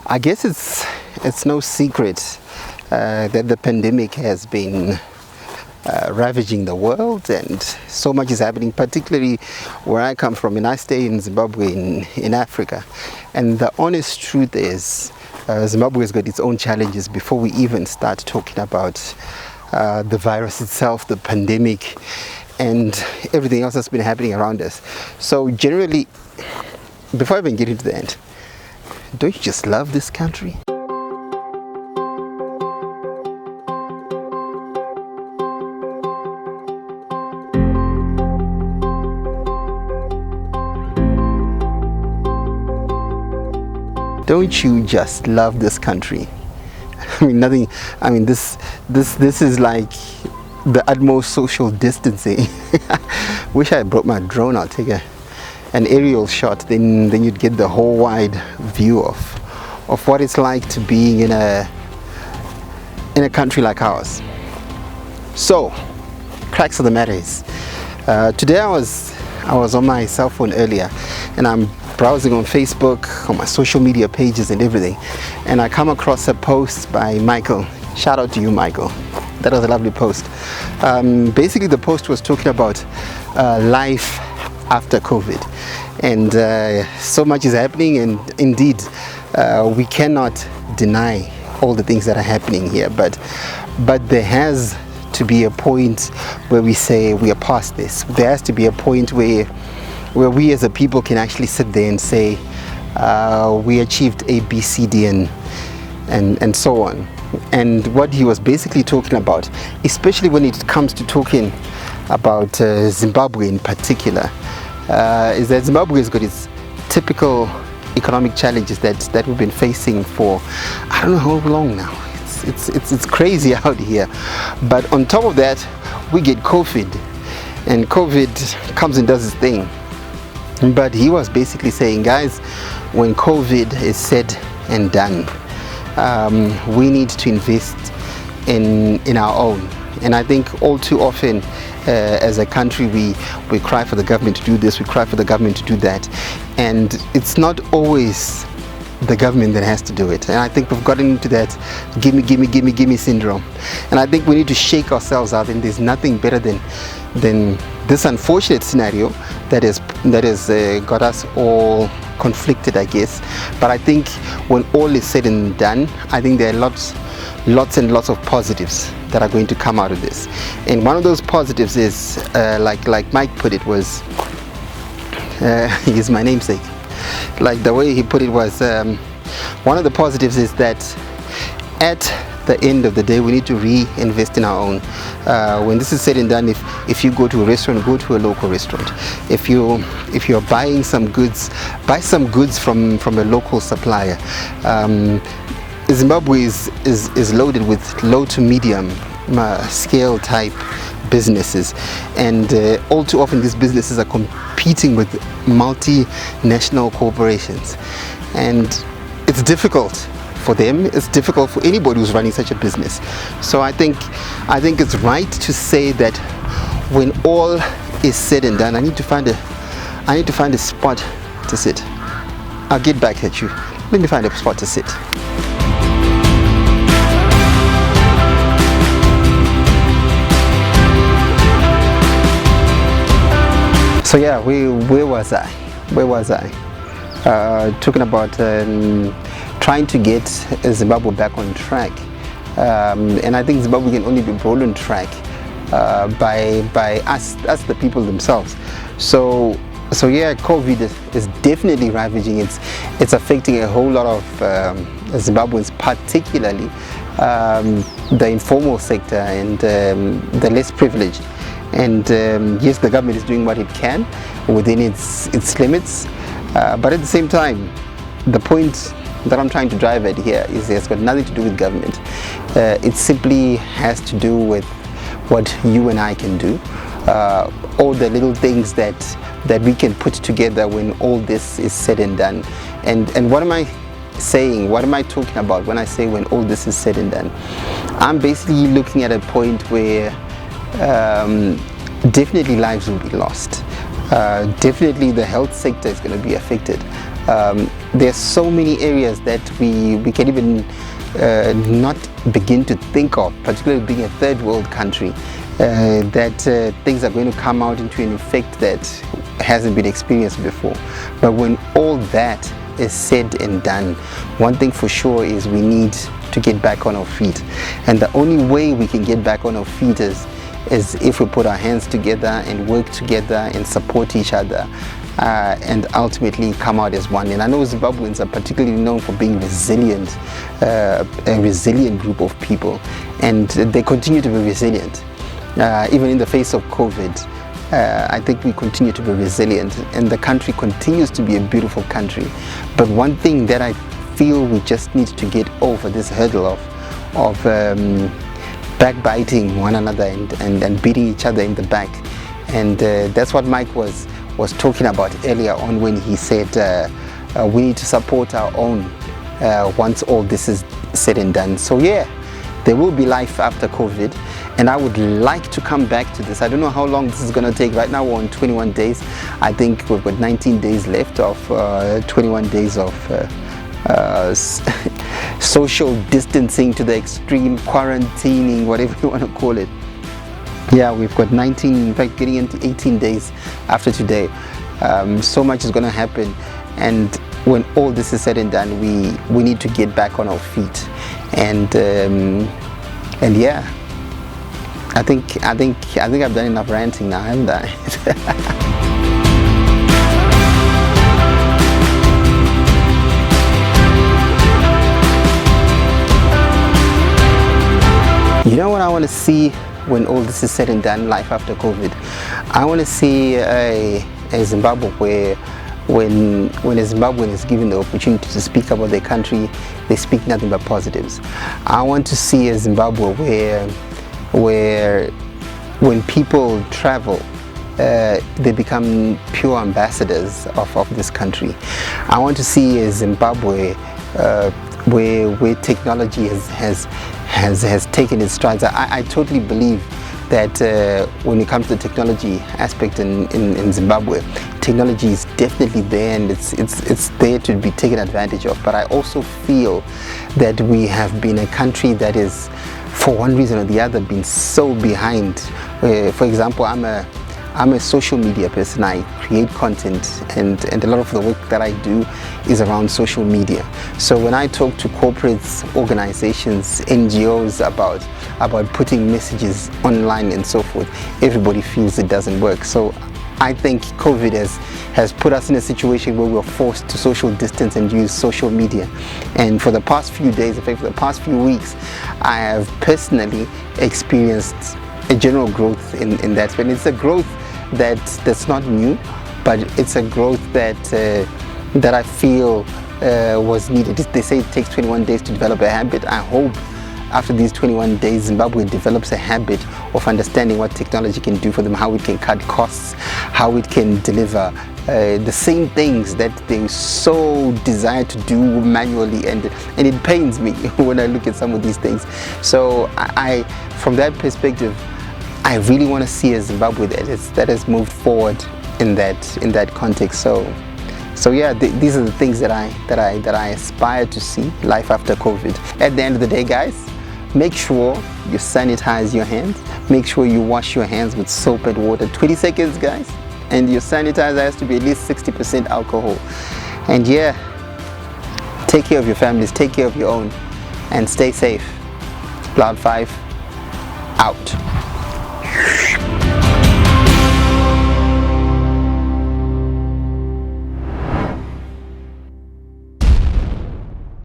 I guess it's no secret that the pandemic has been ravaging the world, and so much is happening, particularly where I come from, and I stay in Zimbabwe in Africa. And the honest truth is Zimbabwe has got its own challenges before we even start talking about the virus itself, the pandemic, and everything else that's been happening around us. So generally, before I even get into the end, don't you just love this country? Don't you just love this country? This is like the utmost social distancing. Wish I brought my drone. I'll take an aerial shot, then you'd get the whole wide view of what it's like to be in a country like ours. So, cracks of the matter is, today I was on my cell phone earlier, and I'm browsing on Facebook, on my social media pages and everything, and I come across a post by Michael. Shout out to you, Michael. That was a lovely post. Basically, the post was talking about life after COVID, and so much is happening, and indeed we cannot deny all the things that are happening here, but there has to be a point where we say we are past this. There has to be a point where we as a people can actually sit there and say we achieved A, B, C, D, and so on. And what he was basically talking about, especially when it comes to talking about Zimbabwe in particular, is that Zimbabwe has got its typical economic challenges that we've been facing for I don't know how long now. It's crazy out here. But on top of that, we get COVID, and COVID comes and does its thing. But he was basically saying, guys, when COVID is said and done, we need to invest in our own. And I think all too often as a country we cry for the government to do this, we cry for the government to do that, and it's not always the government that has to do it. And I think we've gotten into that gimme syndrome, and I think we need to shake ourselves out, and there's nothing better than this unfortunate scenario that has got us all conflicted, I guess. But I think when all is said and done, I think there are lots and lots of positives that are going to come out of this. And one of those positives is like Mike put it, was he's my namesake. Like the way he put it was, one of the positives is that at the end of the day we need to reinvest in our own. When this is said and done, if you go to a restaurant, go to a local restaurant. If you're buying some goods, buy some goods from a local supplier. Zimbabwe is loaded with low to medium scale type businesses, and all too often these businesses are competing with multinational corporations, and it's difficult for them. It's difficult for anybody who's running such a business. So I think it's right to say that when all is said and done, I need to find a spot to sit. I'll get back at you. Let me find a spot to sit. So yeah, where was I? Talking about trying to get Zimbabwe back on track, and I think Zimbabwe can only be brought on track by us the people themselves. So yeah, COVID is definitely ravaging. It's affecting a whole lot of Zimbabweans, particularly the informal sector and the less privileged. And yes, the government is doing what it can within its limits, but at the same time, the point that I'm trying to drive at here is it's got nothing to do with government. It simply has to do with what you and I can do, all the little things that we can put together when all this is said and done. And what am I saying? What am I talking about when I say when all this is said and done? I'm basically looking at a point where definitely lives will be lost. Definitely the health sector is going to be affected. There's so many areas that we can even not begin to think of, particularly being a third world country, that things are going to come out into an effect that hasn't been experienced before. But when all that is said and done, one thing for sure is we need to get back on our feet. And the only way we can get back on our feet is if we put our hands together and work together and support each other, and ultimately come out as one. And I know Zimbabweans are particularly known for being resilient, a resilient group of people, and they continue to be resilient. Even in the face of COVID, I think we continue to be resilient, and the country continues to be a beautiful country. But one thing that I feel we just need to get over this hurdle of backbiting one another and beating each other in the back. And that's what Mike was talking about earlier on when he said we need to support our own once all this is said and done. So yeah, there will be life after COVID, and I would like to come back to this. I don't know how long this is going to take. Right now we're on 21 days. I think we've got 19 days left of 21 days of social distancing to the extreme, quarantining, whatever you want to call it. Yeah, we've got 19, in fact getting into 18 days after today. So much is going to happen, and when all this is said and done, we need to get back on our feet. And yeah, I think I've done enough ranting now, haven't I? You know what I want to see when all this is said and done, life after COVID? I want to see a Zimbabwe where when a Zimbabwean is given the opportunity to speak about their country, they speak nothing but positives. I want to see a Zimbabwe where when people travel, they become pure ambassadors of this country. I want to see a Zimbabwe where technology has taken its strides. I totally believe that when it comes to the technology aspect in Zimbabwe, technology is definitely there, and it's there to be taken advantage of. But I also feel that we have been a country that is, for one reason or the other, been so behind. For example, I'm a social media person. I create content, and a lot of the work that I do is around social media. So when I talk to corporates, organizations, NGOs about putting messages online and so forth, everybody feels it doesn't work. So I think COVID has put us in a situation where we're forced to social distance and use social media. And for the past few days, in fact for the past few weeks, I have personally experienced a general growth in that. And it's a growth that's not new, but it's a growth that I feel was needed. They say it takes 21 days to develop a habit. I hope after these 21 days, Zimbabwe develops a habit of understanding what technology can do for them, how it can cut costs, how it can deliver the same things that they so desire to do manually, and it pains me when I look at some of these things. So I from that perspective, I really want to see a Zimbabwe that has moved forward in that context. So yeah, these are the things that I aspire to see, life after COVID. At the end of the day, guys, make sure you sanitize your hands. Make sure you wash your hands with soap and water. 20 seconds, guys. And your sanitizer has to be at least 60% alcohol. And yeah, take care of your families, take care of your own, and stay safe. Cloud 5 out.